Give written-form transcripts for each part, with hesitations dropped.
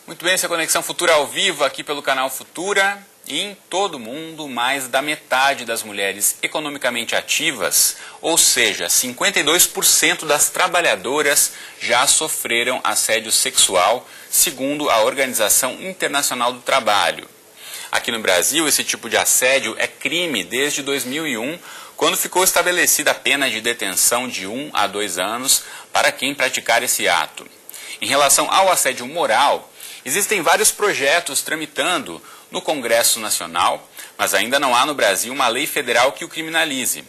Muito bem, essa é a Conexão Futura ao vivo aqui pelo canal Futura. E em todo o mundo, mais da metade das mulheres economicamente ativas, ou seja, 52% das trabalhadoras já sofreram assédio sexual, segundo a Organização Internacional do Trabalho. Aqui no Brasil, esse tipo de assédio é crime desde 2001, quando ficou estabelecida a pena de detenção de 1 a 2 anos para quem praticar esse ato. Em relação ao assédio moral, existem vários projetos tramitando no Congresso Nacional, mas ainda não há no Brasil uma lei federal que o criminalize.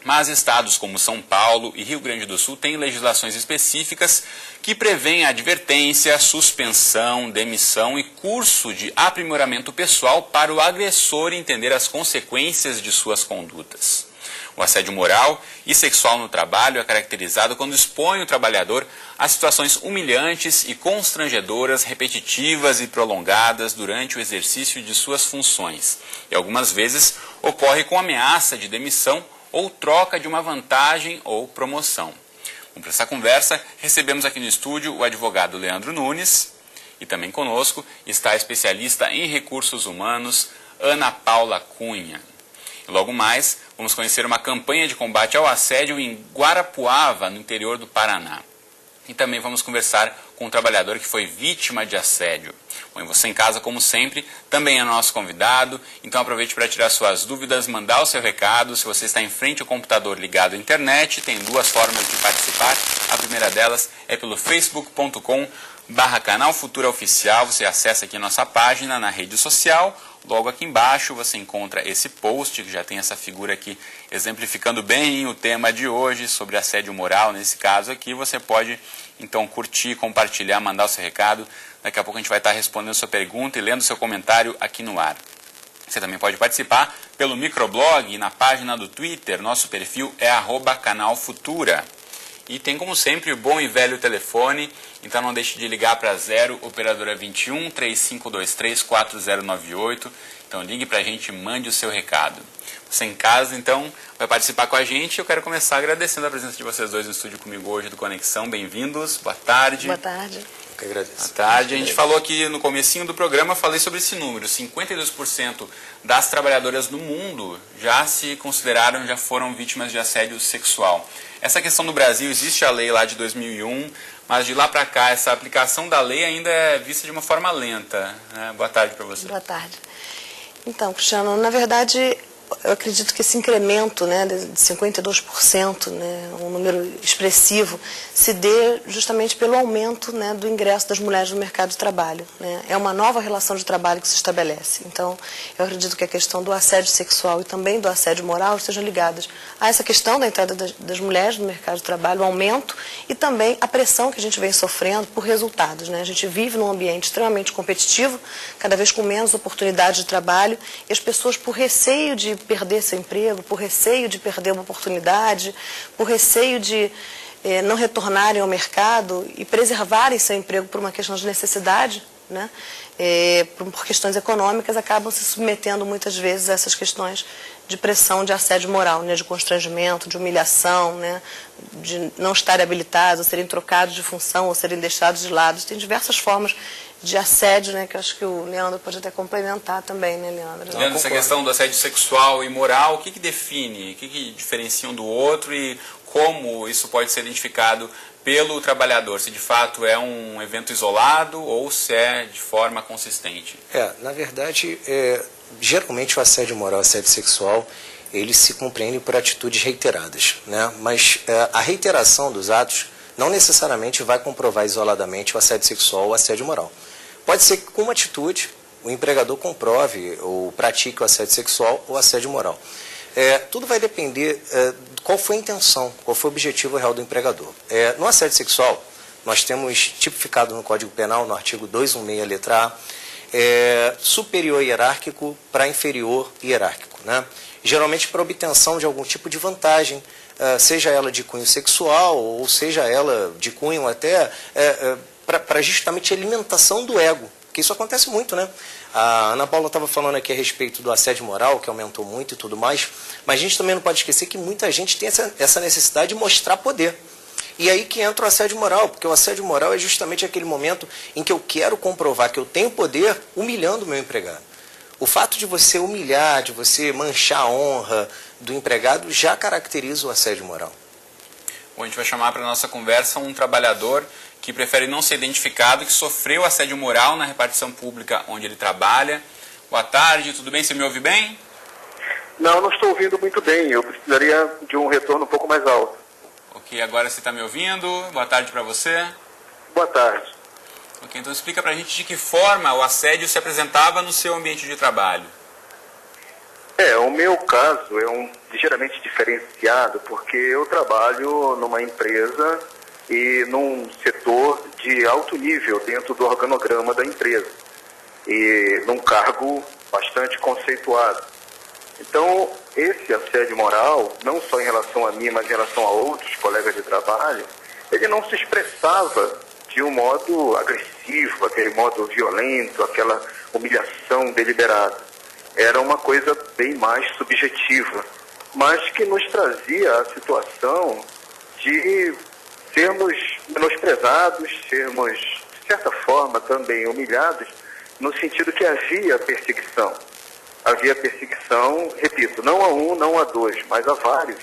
Mas estados como São Paulo e Rio Grande do Sul têm legislações específicas que prevêem advertência, suspensão, demissão e curso de aprimoramento pessoal para o agressor entender as consequências de suas condutas. O assédio moral e sexual no trabalho é caracterizado quando expõe o trabalhador a situações humilhantes e constrangedoras, repetitivas e prolongadas durante o exercício de suas funções. E algumas vezes ocorre com ameaça de demissão ou troca de uma vantagem ou promoção. Para essa conversa, recebemos aqui no estúdio o advogado Leandro Nunes e também conosco está a especialista em recursos humanos Ana Paula Cunha. E logo mais, vamos conhecer uma campanha de combate ao assédio em Guarapuava, no interior do Paraná. E também vamos conversar com um trabalhador que foi vítima de assédio. Bom, e você em casa, como sempre, também é nosso convidado, então aproveite para tirar suas dúvidas, mandar o seu recado. Se você está em frente ao computador ligado à internet, tem duas formas de participar. A primeira delas é pelo facebook.com/canal Futura Oficial. Você acessa aqui a nossa página na rede social. Logo aqui embaixo você encontra esse post, que já tem essa figura aqui exemplificando bem o tema de hoje, sobre assédio moral. Nesse caso aqui, você pode então curtir, compartilhar, mandar o seu recado. Daqui a pouco a gente vai estar respondendo sua pergunta e lendo seu comentário aqui no ar. Você também pode participar pelo microblog e na página do Twitter. Nosso perfil é @canalfutura. E tem, como sempre, o bom e velho telefone, então não deixe de ligar para 0 operadora 21 3523 4098. Então ligue para a gente e mande o seu recado. Você em casa, então, vai participar com a gente. Eu quero começar agradecendo a presença de vocês dois no estúdio comigo hoje do Conexão. Bem-vindos, boa tarde. Boa tarde. Eu que agradeço. Boa tarde. A gente falou aqui no comecinho do programa, falei sobre esse número. 52% das trabalhadoras no mundo já se consideraram, já foram vítimas de assédio sexual. Essa questão no Brasil, existe a lei lá de 2001, mas de lá para cá, essa aplicação da lei ainda é vista de uma forma lenta, né? Boa tarde para você. Boa tarde. Então, Cristiano, na verdade, eu acredito que esse incremento, né, de 52%, né, um número expressivo, se dê justamente pelo aumento, né, do ingresso das mulheres no mercado de trabalho, né? É uma nova relação de trabalho que se estabelece. Então, eu acredito que a questão do assédio sexual e também do assédio moral estejam ligadas a essa questão da entrada das mulheres no mercado de trabalho, o aumento e também a pressão que a gente vem sofrendo por resultados, né? A gente vive num ambiente extremamente competitivo, cada vez com menos oportunidades de trabalho, e as pessoas, por receio de perder seu emprego, por receio de perder uma oportunidade, por receio de não retornarem ao mercado e preservarem seu emprego por uma questão de necessidade, né? Por questões econômicas, acabam se submetendo muitas vezes a essas questões de pressão, de assédio moral, né? De constrangimento, de humilhação, né? De não estarem habilitados, serem trocados de função ou serem deixados de lado. Tem diversas formas de assédio, né, que eu acho que o Leandro pode até complementar também, né, Leandro? Leandro, essa questão do assédio sexual e moral, o que define, o que diferencia um do outro e como isso pode ser identificado pelo trabalhador? Se de fato é um evento isolado ou se é de forma consistente? Na verdade, geralmente o assédio moral, o assédio sexual, eles se compreendem por atitudes reiteradas, né? Mas a reiteração dos atos não necessariamente vai comprovar isoladamente o assédio sexual ou o assédio moral. Pode ser que com uma atitude o empregador comprove ou pratique o assédio sexual ou assédio moral. Tudo vai depender qual foi a intenção, qual foi o objetivo real do empregador. No assédio sexual, nós temos tipificado no Código Penal, no artigo 216, letra A, superior hierárquico para inferior hierárquico, né? Geralmente para obtenção de algum tipo de vantagem, seja ela de cunho sexual ou seja ela de cunho até para justamente alimentação do ego, que isso acontece muito, né? A Ana Paula estava falando aqui a respeito do assédio moral, que aumentou muito e tudo mais, mas a gente também não pode esquecer que muita gente tem essa necessidade de mostrar poder. E aí que entra o assédio moral, porque o assédio moral é justamente aquele momento em que eu quero comprovar que eu tenho poder humilhando o meu empregado. O fato de você humilhar, de você manchar a honra do empregado já caracteriza o assédio moral. Bom, a gente vai chamar para a nossa conversa um trabalhador que prefere não ser identificado, que sofreu assédio moral na repartição pública onde ele trabalha. Boa tarde, tudo bem? Você me ouve bem? Não estou ouvindo muito bem. Eu precisaria de um retorno um pouco mais alto. Ok, agora você está me ouvindo. Boa tarde para você. Boa tarde. Ok, então explica para a gente de que forma o assédio se apresentava no seu ambiente de trabalho. O meu caso é ligeiramente diferenciado, porque eu trabalho numa empresa e num setor de alto nível dentro do organograma da empresa, e num cargo bastante conceituado. Então, esse assédio moral, não só em relação a mim, mas em relação a outros colegas de trabalho, ele não se expressava de um modo agressivo, aquele modo violento, aquela humilhação deliberada. Era uma coisa bem mais subjetiva, mas que nos trazia a situação de sermos menosprezados, sermos, de certa forma, também humilhados, no sentido que havia perseguição. Havia perseguição, repito, não a um, não a dois, mas a vários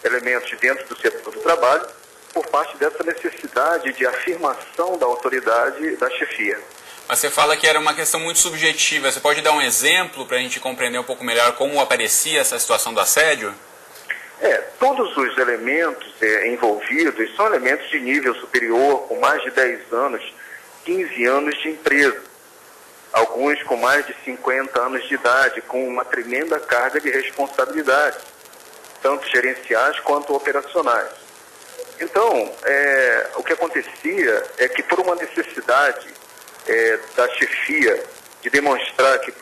elementos dentro do setor do trabalho, por parte dessa necessidade de afirmação da autoridade da chefia. Mas você fala que era uma questão muito subjetiva. Você pode dar um exemplo para a gente compreender um pouco melhor como aparecia essa situação do assédio? Todos os elementos envolvidos são elementos de nível superior, com mais de 10 anos, 15 anos de empresa. Alguns com mais de 50 anos de idade, com uma tremenda carga de responsabilidade, tanto gerenciais quanto operacionais. Então, o que acontecia é que, por uma necessidade da chefia de demonstrar que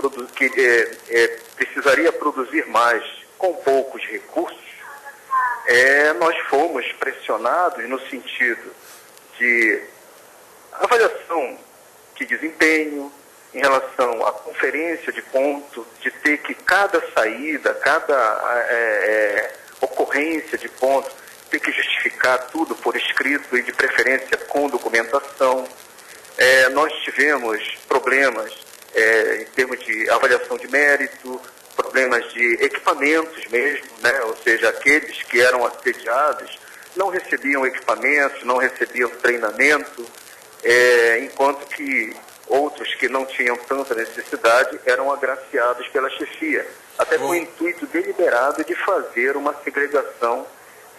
precisaria produzir mais com poucos recursos, nós fomos pressionados no sentido de avaliação de desempenho, em relação à conferência de ponto, de ter que cada saída, cada ocorrência de ponto, ter que justificar tudo por escrito e de preferência com documentação. Nós tivemos problemas em termos de avaliação de mérito, problemas de equipamentos mesmo, né? Ou seja, aqueles que eram assediados não recebiam equipamentos, não recebiam treinamento, enquanto que outros que não tinham tanta necessidade eram agraciados pela chefia, até com o intuito deliberado de fazer uma segregação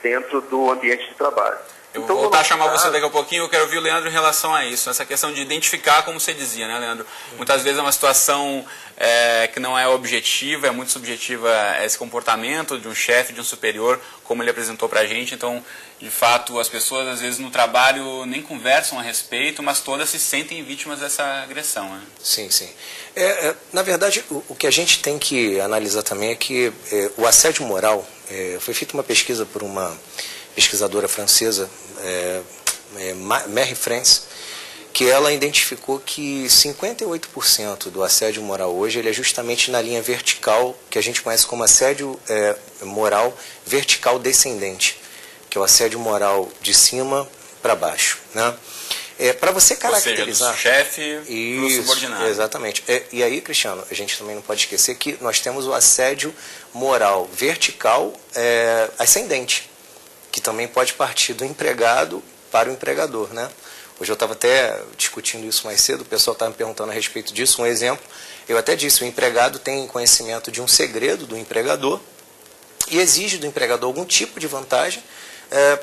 dentro do ambiente de trabalho. Eu vou voltar a chamar você daqui a pouquinho, eu quero ouvir o Leandro em relação a isso, essa questão de identificar, como você dizia, né, Leandro? Muitas vezes é uma situação que não é objetiva, é muito subjetiva esse comportamento de um chefe, de um superior, como ele apresentou pra gente. Então, de fato, as pessoas às vezes no trabalho nem conversam a respeito, mas todas se sentem vítimas dessa agressão, né? Sim, sim. Na verdade, o que a gente tem que analisar também é que o assédio moral, foi feita uma pesquisa por uma pesquisadora francesa, Mary France, que ela identificou que 58% do assédio moral hoje ele é justamente na linha vertical, que a gente conhece como assédio moral vertical descendente, que é o assédio moral de cima para baixo, né? Para você caracterizar... Ou seja, do chefe para o subordinado. Exatamente. E aí, Cristiano, a gente também não pode esquecer que nós temos o assédio moral vertical ascendente, que também pode partir do empregado para o empregador, né? Hoje eu estava até discutindo isso mais cedo, o pessoal estava me perguntando a respeito disso, um exemplo. Eu até disse, o empregado tem conhecimento de um segredo do empregador e exige do empregador algum tipo de vantagem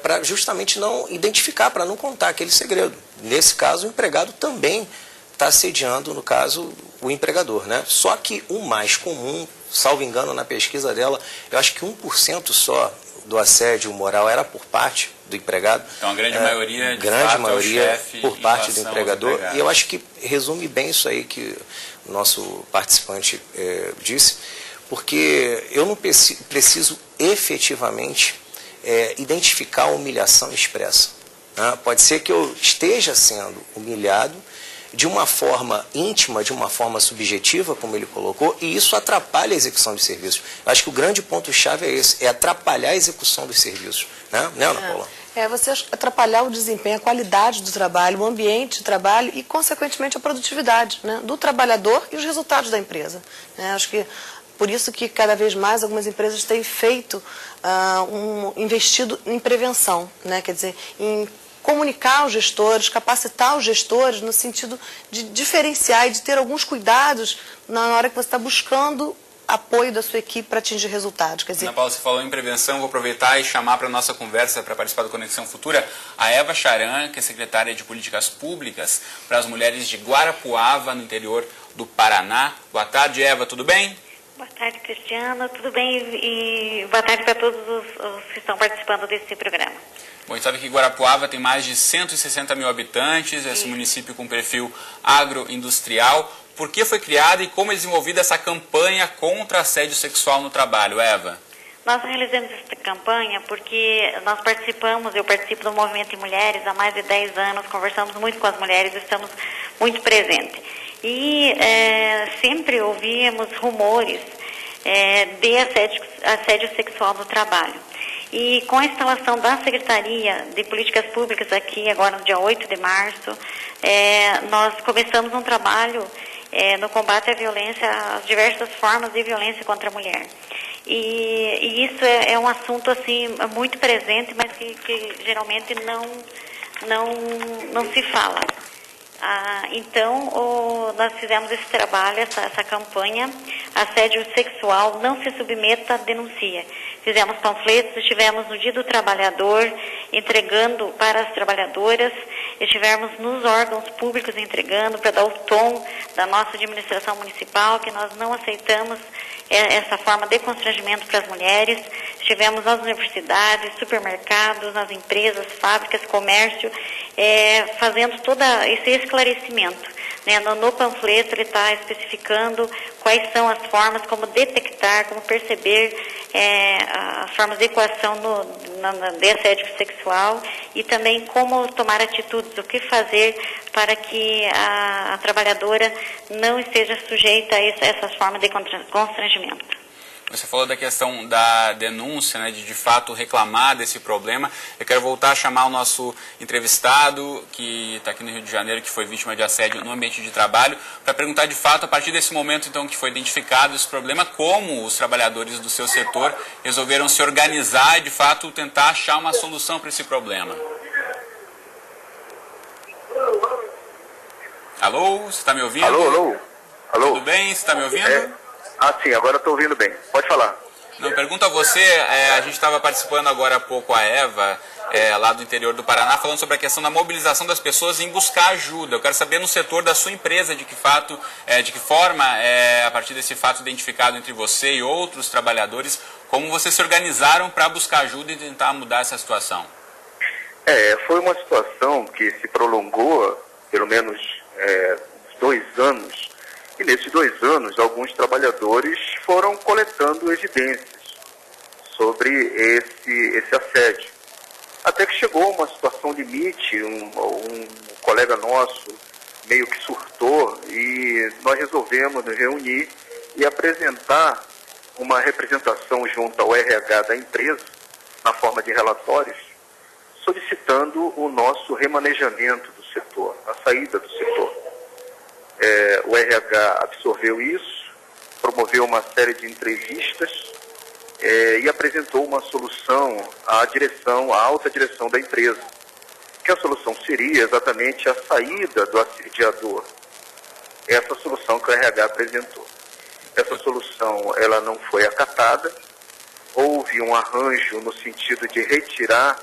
para justamente não identificar, para não contar aquele segredo. Nesse caso, o empregado também está assediando, no caso, o empregador, né? Só que o mais comum, salvo engano na pesquisa dela, eu acho que 1% só do assédio moral era por parte do empregado. Então a grande maioria, de fato, é o chefe por parte do empregador. E eu acho que resume bem isso aí que o nosso participante disse, porque eu não preciso efetivamente identificar a humilhação expressa, né? Pode ser que eu esteja sendo humilhado de uma forma íntima, de uma forma subjetiva, como ele colocou, e isso atrapalha a execução dos serviços. Eu acho que o grande ponto-chave é esse, é atrapalhar a execução dos serviços. Né, Ana Paula? É você atrapalhar o desempenho, a qualidade do trabalho, o ambiente de trabalho e, consequentemente, a produtividade, né, do trabalhador e os resultados da empresa. Acho que por isso que cada vez mais algumas empresas têm feito, investido em prevenção, né, quer dizer, em comunicar os gestores, capacitar os gestores no sentido de diferenciar e de ter alguns cuidados na hora que você está buscando apoio da sua equipe para atingir resultados. Quer dizer, Ana Paula, você falou em prevenção, vou aproveitar e chamar para a nossa conversa, para participar do Conexão Futura, a Eva Charan, que é secretária de Políticas Públicas para as mulheres de Guarapuava, no interior do Paraná. Boa tarde, Eva, tudo bem? Boa tarde, Cristiano, tudo bem? E boa tarde para todos os que estão participando desse programa. Bom, a gente sabe que Guarapuava tem mais de 160 mil habitantes, esse município com perfil agroindustrial. Por que foi criada e como é desenvolvida essa campanha contra assédio sexual no trabalho, Eva? Nós realizamos essa campanha porque eu participo do Movimento de Mulheres há mais de 10 anos, conversamos muito com as mulheres, estamos muito presentes. E sempre ouvíamos rumores de assédio sexual no trabalho. E com a instalação da Secretaria de Políticas Públicas aqui, agora no dia 8 de março, nós começamos um trabalho no combate à violência, às diversas formas de violência contra a mulher. E isso é um assunto assim muito presente, mas que geralmente não se fala. Então, nós fizemos esse trabalho, essa campanha, assédio sexual, não se submeta, denuncia. Fizemos panfletos, estivemos no Dia do Trabalhador, entregando para as trabalhadoras, estivemos nos órgãos públicos entregando para dar o tom da nossa administração municipal, que nós não aceitamos essa forma de constrangimento para as mulheres. Estivemos nas universidades, supermercados, nas empresas, fábricas, comércio, fazendo todo esse esclarecimento. No panfleto ele está especificando quais são as formas, como detectar, como perceber as formas de equação de assédio sexual e também como tomar atitudes, o que fazer para que a trabalhadora não esteja sujeita a essas formas de constrangimento. Você falou da questão da denúncia, né, de fato reclamar desse problema. Eu quero voltar a chamar o nosso entrevistado, que está aqui no Rio de Janeiro, que foi vítima de assédio no ambiente de trabalho, para perguntar de fato, a partir desse momento então que foi identificado esse problema, como os trabalhadores do seu setor resolveram se organizar e de fato tentar achar uma solução para esse problema. Alô, você está me ouvindo? Alô. Tudo bem? Você está me ouvindo? Sim, agora estou ouvindo bem. Pode falar. Não, pergunto a você, a gente estava participando agora há pouco, a Eva, lá do interior do Paraná, falando sobre a questão da mobilização das pessoas em buscar ajuda. Eu quero saber no setor da sua empresa, de que forma, a partir desse fato identificado entre você e outros trabalhadores, como vocês se organizaram para buscar ajuda e tentar mudar essa situação. Foi uma situação que se prolongou, pelo menos 2 anos, e nesses 2 anos, alguns trabalhadores foram coletando evidências sobre esse assédio. Até que chegou uma situação limite, um colega nosso meio que surtou e nós resolvemos nos reunir e apresentar uma representação junto ao RH da empresa, na forma de relatórios, solicitando o nosso remanejamento do setor, a saída do setor. O RH absorveu isso, promoveu uma série de entrevistas e apresentou uma solução à alta direção da empresa, que a solução seria exatamente a saída do assediador. Essa solução que o RH apresentou. Essa solução ela não foi acatada, houve um arranjo no sentido de retirar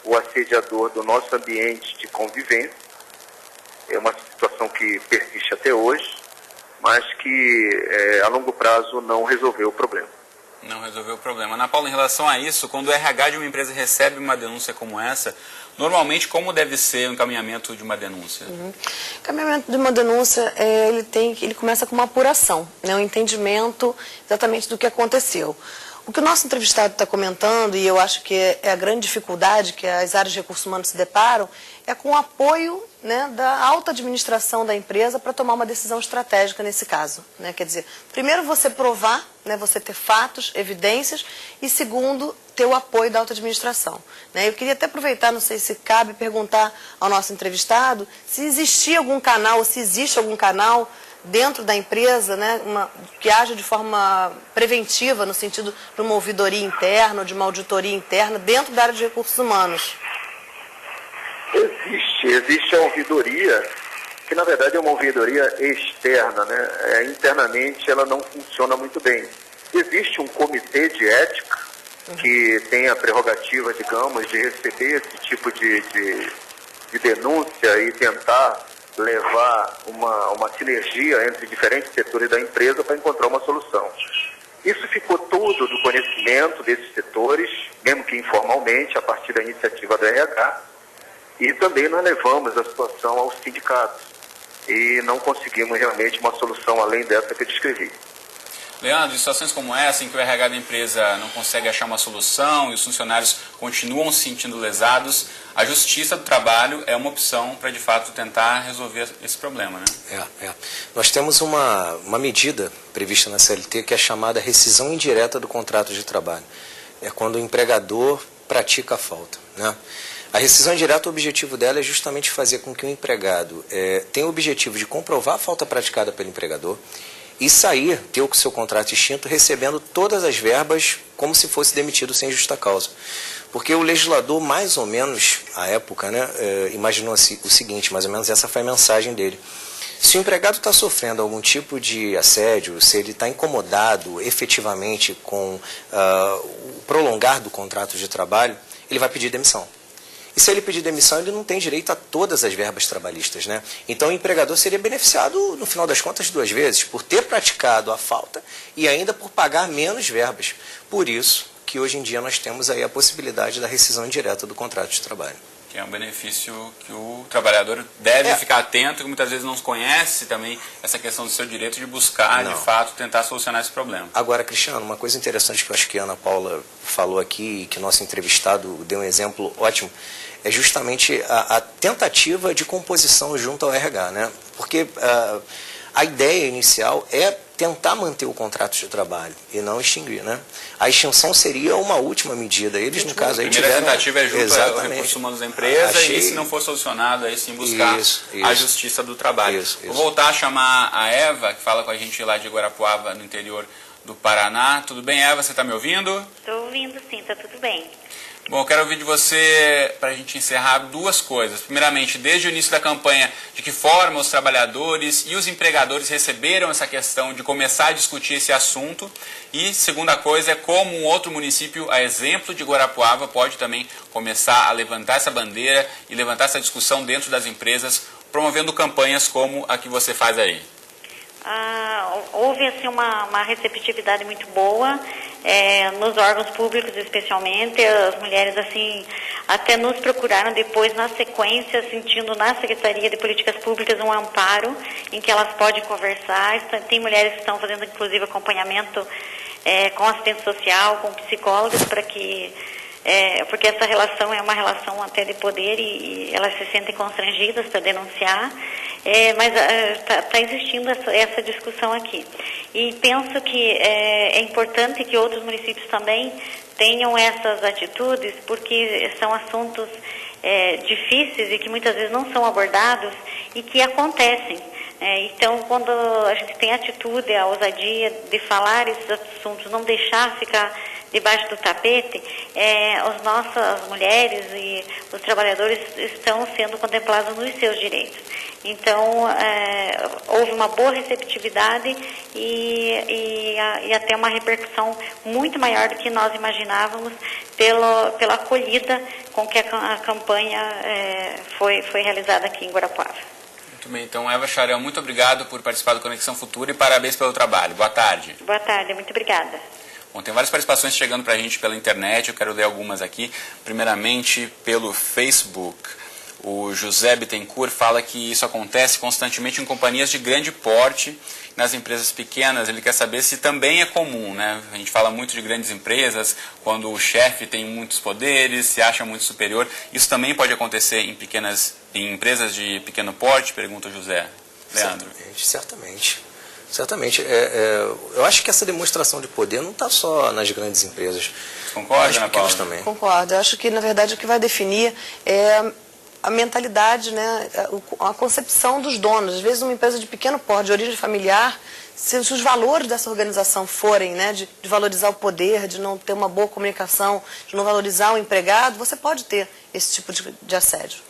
o assediador do nosso ambiente de convivência. É uma situação que persiste até hoje, mas que a longo prazo não resolveu o problema. Não resolveu o problema. Ana Paula, em relação a isso, quando o RH de uma empresa recebe uma denúncia como essa, normalmente como deve ser o encaminhamento de uma denúncia? O encaminhamento de uma denúncia, ele começa com uma apuração, um entendimento exatamente do que aconteceu. O que o nosso entrevistado está comentando, e eu acho que é a grande dificuldade que as áreas de recursos humanos se deparam, é com o apoio da alta administração da empresa para tomar uma decisão estratégica nesse caso. Quer dizer, primeiro você provar, você ter fatos, evidências, e segundo, ter o apoio da alta administração, né? Eu queria até aproveitar, não sei se cabe, perguntar ao nosso entrevistado se existia algum canal, ou se existe algum canal dentro da empresa, né, que haja de forma preventiva, no sentido de uma ouvidoria interna, ou de uma auditoria interna, dentro da área de recursos humanos. Existe a ouvidoria, que na verdade é uma ouvidoria externa, né? Internamente ela não funciona muito bem. Existe um comitê de ética que tem a prerrogativa, digamos, de receber esse tipo de denúncia e tentar levar uma sinergia entre diferentes setores da empresa para encontrar uma solução. Isso ficou tudo do conhecimento desses setores, mesmo que informalmente, a partir da iniciativa da RH, e também nós levamos a situação aos sindicatos e não conseguimos realmente uma solução além dessa que eu descrevi. Leandro, em situações como essa, em que o RH da empresa não consegue achar uma solução e os funcionários continuam se sentindo lesados, a Justiça do Trabalho é uma opção para, de fato, tentar resolver esse problema, né? Nós temos uma medida prevista na CLT que é chamada rescisão indireta do contrato de trabalho. É quando o empregador pratica a falta, né? A rescisão indireta, o objetivo dela é justamente fazer com que o empregado tenha o objetivo de comprovar a falta praticada pelo empregador e sair, ter o seu contrato extinto, recebendo todas as verbas como se fosse demitido sem justa causa. Porque o legislador, mais ou menos, à época, né, imaginou o seguinte, mais ou menos essa foi a mensagem dele. Se o empregado está sofrendo algum tipo de assédio, se ele está incomodado efetivamente com o prolongar do contrato de trabalho, ele vai pedir demissão. E se ele pedir demissão, ele não tem direito a todas as verbas trabalhistas, né? Então o empregador seria beneficiado, no final das contas, 2 vezes, por ter praticado a falta e ainda por pagar menos verbas. Por isso que hoje em dia nós temos aí a possibilidade da rescisão indireta do contrato de trabalho. Que é um benefício que o trabalhador deve ficar atento, que muitas vezes não conhece também essa questão do seu direito de buscar, de fato, tentar solucionar esse problema. Agora, Cristiano, uma coisa interessante que eu acho que a Ana Paula falou aqui, e que nosso entrevistado deu um exemplo ótimo, é justamente a tentativa de composição junto ao RH, né? Porque a ideia inicial é tentar manter o contrato de trabalho e não extinguir, né? A extinção seria uma última medida. Eles, no caso, aí tiveram... A primeira tentativa é junto ao recursos humanos da empresa e, se não for solucionado, aí sim buscar a Justiça do Trabalho. Vou voltar a chamar a Eva, que fala com a gente lá de Guarapuava, no interior do Paraná. Tudo bem, Eva? Você está me ouvindo? Estou ouvindo, sim. Está tudo bem. Bom, eu quero ouvir de você, para a gente encerrar, 2 coisas. Primeiramente, desde o início da campanha, de que forma os trabalhadores e os empregadores receberam essa questão de começar a discutir esse assunto. E, segunda coisa, é como um outro município, a exemplo de Guarapuava, pode também começar a levantar essa bandeira e levantar essa discussão dentro das empresas, promovendo campanhas como a que você faz aí. Houve assim, uma receptividade muito boa nos órgãos públicos, especialmente. As mulheres assim até nos procuraram depois, na sequência, sentindo na Secretaria de Políticas Públicas um amparo em que elas podem conversar. Tem mulheres que estão fazendo, inclusive, acompanhamento com assistente social, com psicólogos, para que... porque essa relação é uma relação até de poder e elas se sentem constrangidas para denunciar, mas está existindo essa discussão aqui. E penso que é importante que outros municípios também tenham essas atitudes, porque são assuntos difíceis e que muitas vezes não são abordados e que acontecem. Então, quando a gente tem a atitude, a ousadia de falar esses assuntos, não deixar ficar debaixo do tapete, as mulheres e os trabalhadores estão sendo contemplados nos seus direitos. Então, houve uma boa receptividade e até uma repercussão muito maior do que nós imaginávamos pela acolhida com que a campanha foi realizada aqui em Guarapuava. Muito bem, então, Eva Charel, muito obrigado por participar do Conexão Futura e parabéns pelo trabalho. Boa tarde. Boa tarde, muito obrigada. Bom, tem várias participações chegando para a gente pela internet, eu quero ler algumas aqui. Primeiramente, pelo Facebook. O José Bittencourt fala que isso acontece constantemente em companhias de grande porte. Nas empresas pequenas, ele quer saber se também é comum, né? A gente fala muito de grandes empresas, quando o chefe tem muitos poderes, se acha muito superior. Isso também pode acontecer em empresas de pequeno porte? Pergunta o José. Leandro. Certamente. Eu acho que essa demonstração de poder não está só nas grandes empresas. Concorda, Ana Paula? Também. Concordo. Eu acho que, na verdade, o que vai definir é a mentalidade, né, a concepção dos donos. Às vezes, uma empresa de pequeno porte, de origem familiar, se os valores dessa organização forem, né, de valorizar o poder, de não ter uma boa comunicação, de não valorizar o empregado, você pode ter esse tipo de assédio.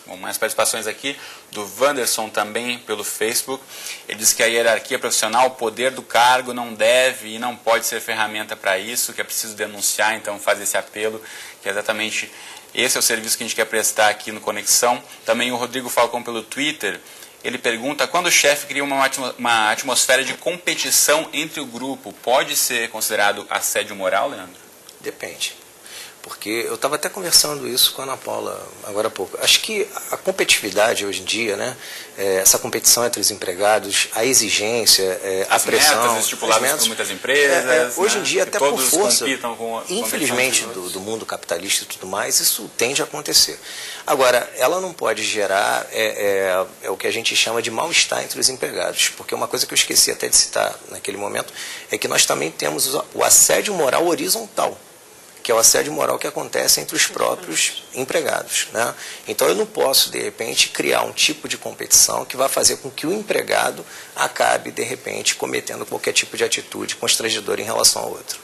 Bom, mais participações aqui do Wanderson também pelo Facebook. Ele diz que a hierarquia profissional, o poder do cargo não deve e não pode ser ferramenta para isso, que é preciso denunciar, então faz esse apelo, que é exatamente esse é o serviço que a gente quer prestar aqui no Conexão. Também o Rodrigo Falcão pelo Twitter, ele pergunta, quando o chefe cria uma atmosfera de competição entre o grupo, pode ser considerado assédio moral, Leandro? Depende. Porque eu estava até conversando isso com a Ana Paula agora há pouco. Acho que a competitividade hoje em dia, né, essa competição entre os empregados, a exigência, a pressão... Metas estipuladas por muitas empresas, hoje em dia, até por força, com infelizmente, do mundo capitalista e tudo mais, isso tende a acontecer. Agora, ela não pode gerar o que a gente chama de mal-estar entre os empregados. Porque uma coisa que eu esqueci até de citar naquele momento é que nós também temos o assédio moral horizontal, que é o assédio moral que acontece entre os próprios empregados, né? Então eu não posso, de repente, criar um tipo de competição que vai fazer com que o empregado acabe, de repente, cometendo qualquer tipo de atitude constrangedora em relação ao outro.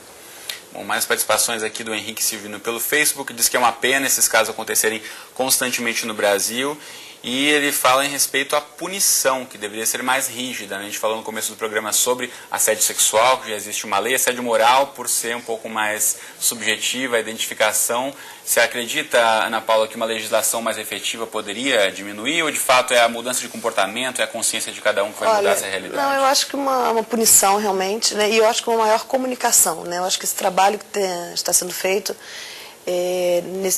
Bom, mais participações aqui do Henrique Silvino pelo Facebook, diz que é uma pena esses casos acontecerem constantemente no Brasil. E ele fala em respeito à punição, que deveria ser mais rígida, né? A gente falou no começo do programa sobre assédio sexual, que já existe uma lei, assédio moral, por ser um pouco mais subjetiva a identificação. Você acredita, Ana Paula, que uma legislação mais efetiva poderia diminuir, ou de fato é a mudança de comportamento, é a consciência de cada um que vai mudar essa realidade? Não, eu acho que uma punição realmente, né? E eu acho que uma maior comunicação, né? Eu acho que esse trabalho que está sendo feito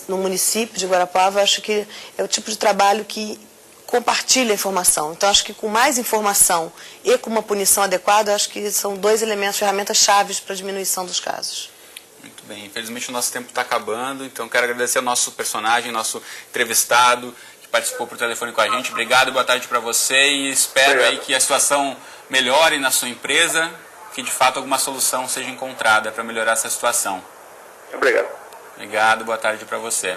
no município de Guarapuava, acho que é o tipo de trabalho que compartilha a informação. Então, acho que com mais informação e com uma punição adequada, acho que são dois elementos, ferramentas chaves para a diminuição dos casos. Muito bem, infelizmente o nosso tempo está acabando, então quero agradecer ao nosso personagem, nosso entrevistado, que participou por telefone com a gente. Obrigado, boa tarde para você e espero aí que a situação melhore na sua empresa, que de fato alguma solução seja encontrada para melhorar essa situação. Obrigado. Obrigado, boa tarde para você.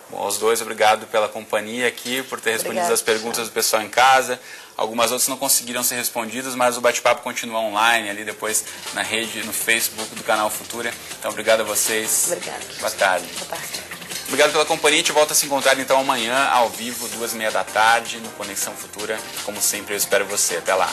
Bom, aos dois, obrigado pela companhia aqui, por ter respondido as perguntas do pessoal em casa. Algumas outras não conseguiram ser respondidas, mas o bate-papo continua online, ali depois na rede, no Facebook do canal Futura. Então, obrigado a vocês. Obrigada. Boa tarde. Boa tarde. Obrigado pela companhia. A gente volta a se encontrar então amanhã, ao vivo, 2h30 da tarde, no Conexão Futura. Como sempre, eu espero você. Até lá.